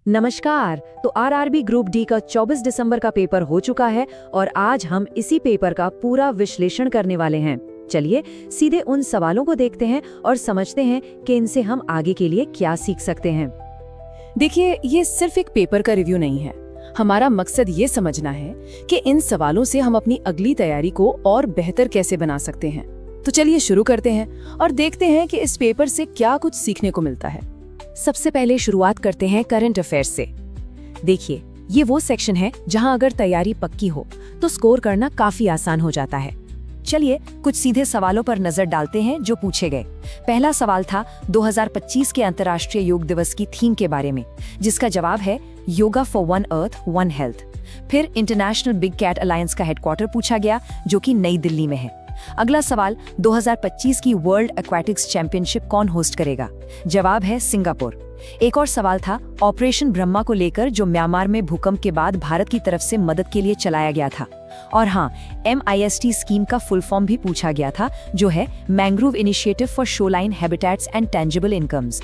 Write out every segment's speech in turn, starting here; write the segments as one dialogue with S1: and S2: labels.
S1: नमस्कार। तो RRB group D का 24 दिसंबर का पेपर हो चुका है और आज हम इसी पेपर का पूरा विश्लेषण करने वाले हैं। चलिए सीधे उन सवालों को देखते हैं और समझते हैं कि इनसे हम आगे के लिए क्या सीख सकते हैं।
S2: देखिए, ये सिर्फ एक पेपर का रिव्यू नहीं है। हमारा मकसद ये समझना है कि इन सवालों से हम अपनी अगली तैयारी को और बेहतर कैसे बना सकते हैं। तो चलिए शुरू करते हैं और देखते हैं कि इस पेपर से क्या कुछ सीखने को मिलता है।
S1: सबसे पहले शुरुआत करते हैं करंट अफेयर्स से। देखिए, ये वो सेक्शन है जहां अगर तैयारी पक्की हो तो स्कोर करना काफी आसान हो जाता है। चलिए कुछ सीधे सवालों पर नजर डालते हैं जो पूछे गए। पहला सवाल था 2025 के अंतर्राष्ट्रीय योग दिवस की थीम के बारे में, जिसका जवाब है yoga for one earth one health. फिर इंटरनेशनल बिग कैट अलायंस का हेडक्वार्टर पूछा गया, जो कि नई दिल्ली में है। अगला सवाल 2025 की वर्ल्ड एक्वेटिक्स चैंपियनशिप कौन होस्ट करेगा? जवाब है सिंगापुर। एक और सवाल था ऑपरेशन ब्रह्मा को लेकर, जो म्यांमार में भूकंप के बाद भारत की तरफ से मदद के लिए चलाया गया था। और हाँ, MIST स्कीम का फुल फॉर्म भी पूछा गया था, जो है mangrove initiative for shoreline habitats and tangible incomes.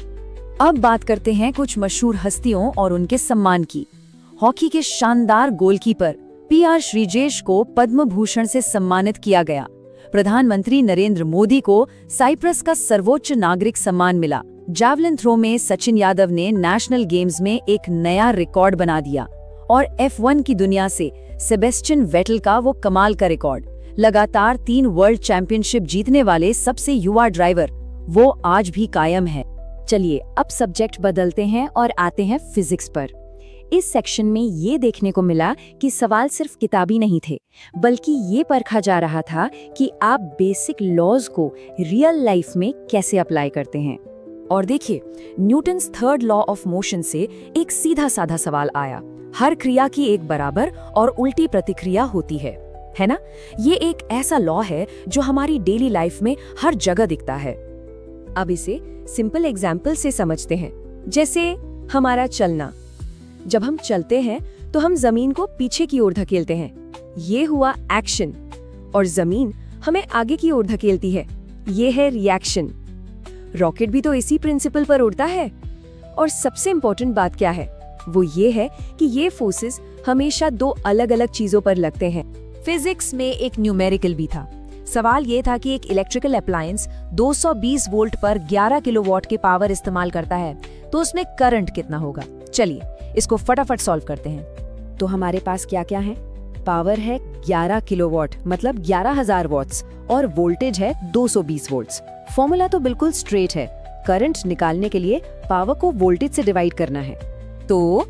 S1: अब बात करते हैं कुछ मशहूर हस्तियों और उनके सम्मान की। हॉकी के शानदार गोलकीपर PR श्रीजेश को पद्म भूषण से सम्मानित किया गया। प्रधानमंत्री नरेंद्र मोदी को साइप्रस का सर्वोच्च नागरिक सम्मान मिला। जैवलिन थ्रो में सचिन यादव ने नेशनल गेम्स में एक नया रिकॉर्ड बना दिया। और F1 की दुनिया से सेबेस्टियन वेटल का वो कमाल का रिकॉर्ड, लगातार 3 वर्ल्ड चैंपियनशिप जीतने वाले सबसे युवा ड्राइवर, वो आज भी कायम है। चलिए अब सब्जेक्ट बदलते हैं और आते हैं फिजिक्स पर। इस सेक्शन में ये देखने को मिला कि सवाल सिर्फ किताबी नहीं थे, बल्कि ये परखा जा रहा था कि आप बेसिक लॉज को रियल लाइफ में कैसे अप्लाई करते हैं। और देखिए, Newton's third law of motion से एक सीधा साधा सवाल आया। हर क्रिया की एक बराबर और उल्टी प्रतिक्रिया होती है ना? ये एक ऐसा लॉ है जो हमारी डेली लाइफ में हर जगह दिखता है। अब इसे सिंपल एग्जाम्पल से समझते हैं, जैसे हमारा चलना। जब हम चलते हैं तो हम जमीन को पीछे की ओर धकेलते हैं, ये हुआ एक्शन, और जमीन हमें आगे की ओर धकेलती है, ये है रिएक्शन। रॉकेट भी तो इसी प्रिंसिपल पर उड़ता है। और सबसे इम्पोर्टेंट बात क्या है, वो ये है कि ये फोर्सेस हमेशा 2 अलग अलग चीजों पर लगते हैं। फिजिक्स में एक न्यूमेरिकल भी था। सवाल ये था कि एक इलेक्ट्रिकल अप्लायंस 220 वोल्ट पर 11 किलोवाट के पावर इस्तेमाल करता है, तो उसमें करंट कितना होगा? चलिए इसको फटाफट सॉल्व करते हैं। तो हमारे पास क्या क्या है? पावर है 11 किलोवाट, मतलब 11,000 वॉट्स, और वोल्टेज है 220 वोल्ट्स। फॉर्मूला तो बिल्कुल स्ट्रेट है। करंट निकालने के लिए पावर को वोल्टेज से डिवाइड करना है। तो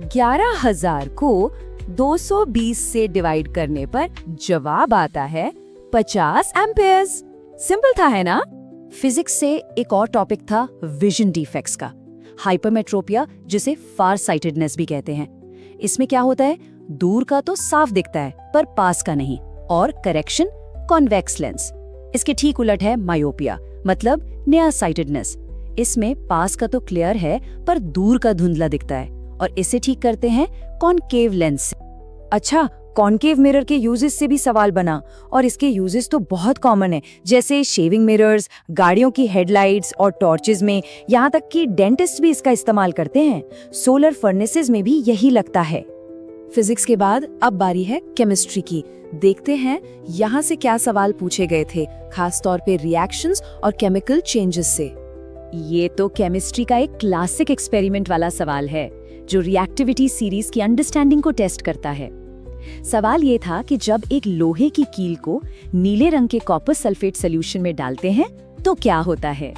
S1: 11,000 को 220 से डिवाइड करने पर जवाब आता है 50 एम्पियर्स। सिंपल था, है ना? फिजिक्स से एक और टॉपिक था विजन डिफेक्ट्स का, हाइपरमेट्रोपिया, जिसे फार साइटेडनेस भी कहते हैं। इसमें क्या होता है, दूर का तो साफ दिखता है पर पास का नहीं। और करेक्शन, कॉन्वेक्स लेंस। इसके ठीक उलट है मायोपिया, मतलब नियर साइटेडनेस। इसमें पास का तो क्लियर है पर दूर का धुंधला दिखता है, और इसे ठीक करते हैं कॉनकेव लेंस से। अच्छा, कॉनकेव मिरर के यूजेस से भी सवाल बना, और इसके यूजेस तो बहुत कॉमन है, जैसे शेविंग मिरर्स, गाड़ियों की हेडलाइट्स और टॉर्चेस में, यहाँ तक कि डेंटिस्ट भी इसका इस्तेमाल करते हैं। सोलर फर्नेसेस में भी यही लगता है। फिजिक्स के बाद अब बारी है केमिस्ट्री की। देखते हैं यहाँ से क्या सवाल पूछे गए थे, खास तौर पे रिएक्शंस और केमिकल चेंजेस से। ये तो केमिस्ट्री का एक क्लासिक एक्सपेरिमेंट वाला सवाल है, जो रिएक्टिविटी सीरीज की अंडरस्टैंडिंग को टेस्ट करता है। सवाल ये था कि जब एक लोहे की कील को नीले रंग के कॉपर सल्फेट सॉल्यूशन में डालते हैं तो क्या होता है?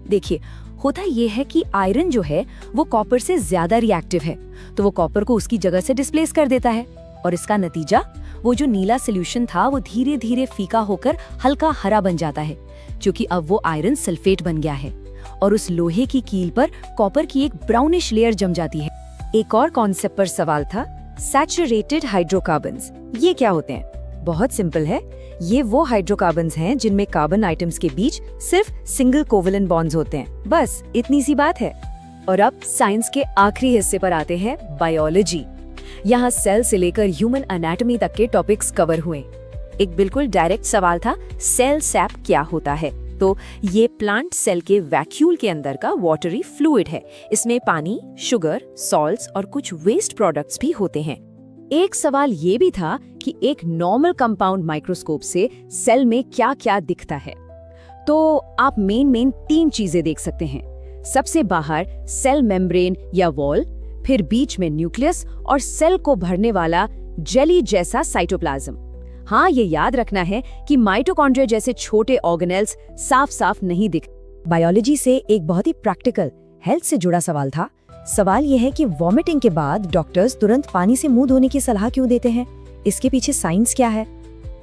S1: देखिए, होता ये है कि आयरन जो है वो कॉपर से ज्यादा रिएक्टिव है, तो वो कॉपर को उसकी जगह से डिस्प्लेस कर देता है, और इसका नतीजा, वो जो नीला सॉल्यूशन था वो धीरे धीरे फीका होकर हल्का हरा बन जाता है, क्योंकि अब वो आयरन सल्फेट बन गया है, और उस लोहे की कील पर कॉपर की एक ब्राउनिश लेयर जम जाती है। एक और कॉन्सेप्ट पर सवाल था सैचुरेटेड हाइड्रोकार्बन्स। ये क्या होते हैं? बहुत सिंपल है, ये वो हाइड्रोकार्बन्स हैं जिनमें कार्बन आइटम्स के बीच सिर्फ सिंगल कोवेलेंट बॉन्ड्स होते हैं। बस इतनी सी बात है। और अब साइंस के आखिरी हिस्से पर आते हैं, बायोलॉजी। यहाँ सेल से लेकर ह्यूमन एनाटॉमी तक के टॉपिक्स कवर हुए। एक बिल्कुल डायरेक्ट सवाल था, सेल सैप क्या होता है? तो ये प्लांट सेल के वैक्यूल के अंदर का वाटरी फ्लूइड है। इसमें पानी, शुगर, सॉल्ट्स और कुछ वेस्ट प्रोडक्ट्स भी होते हैं। एक सवाल ये भी था कि एक नॉर्मल कंपाउंड माइक्रोस्कोप से सेल में क्या-क्या दिखता है। तो आप मेन 3 चीजें देख सकते हैं। सबसे बाहर सेल मेम्ब्रेन या वॉल, फिर बीच में न्यूक्लियस और सेल को भरने वाला जेली जैसा साइटोप्लाज्म। हाँ, ये याद रखना है कि माइटोकॉन्ड्रिया जैसे छोटे ऑर्गेनेल्स साफ नहीं दिख। बायोलॉजी से एक बहुत ही प्रैक्टिकल हेल्थ से जुड़ा सवाल था। सवाल यह है कि वॉमिटिंग के बाद डॉक्टर्स तुरंत पानी से मुंह धोने की सलाह क्यों देते हैं? इसके पीछे साइंस क्या है?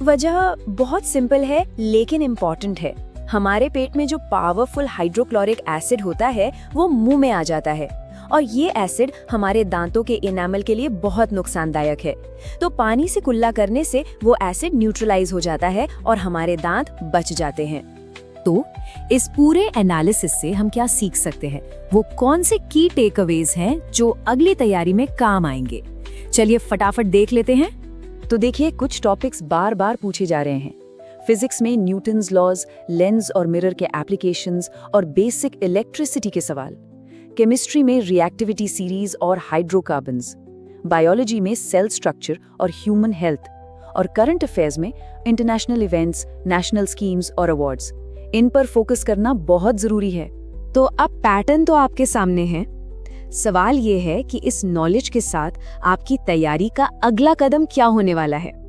S1: वजह बहुत सिंपल है लेकिन इम्पोर्टेंट है। हमारे पेट में जो पावरफुल हाइड्रोक्लोरिक एसिड होता है वो मुंह में आ जाता है और ये एसिड हमारे दांतों के इनामल के लिए बहुत नुकसानदायक है। तो पानी से कुल्ला करने से वो एसिड न्यूट्रलाइज हो जाता है और हमारे दांत बच जाते हैं। तो इस पूरे एनालिसिस से हम क्या सीख सकते हैं? वो कौन से की टेकअवेज हैं जो अगली तैयारी में काम आएंगे? चलिए फटाफट देख लेते हैं। तो देखिए, कुछ टॉपिक्स बार पूछे जा रहे हैं। फिजिक्स में न्यूटन्स लॉज, लेंस और मिरर के एप्लीकेशंस और बेसिक इलेक्ट्रिसिटी के सवाल। केमिस्ट्री में रिएक्टिविटी सीरीज और हाइड्रोकार्बन्स। बायोलॉजी में सेल स्ट्रक्चर और ह्यूमन हेल्थ। और करंट अफेयर्स में इंटरनेशनल इवेंट्स, नेशनल स्कीम्स और अवार्ड्स। इन पर फोकस करना बहुत जरूरी है। तो अब पैटर्न तो आपके सामने है। सवाल ये है कि इस नॉलेज के साथ आपकी तैयारी का अगला कदम क्या होने वाला है?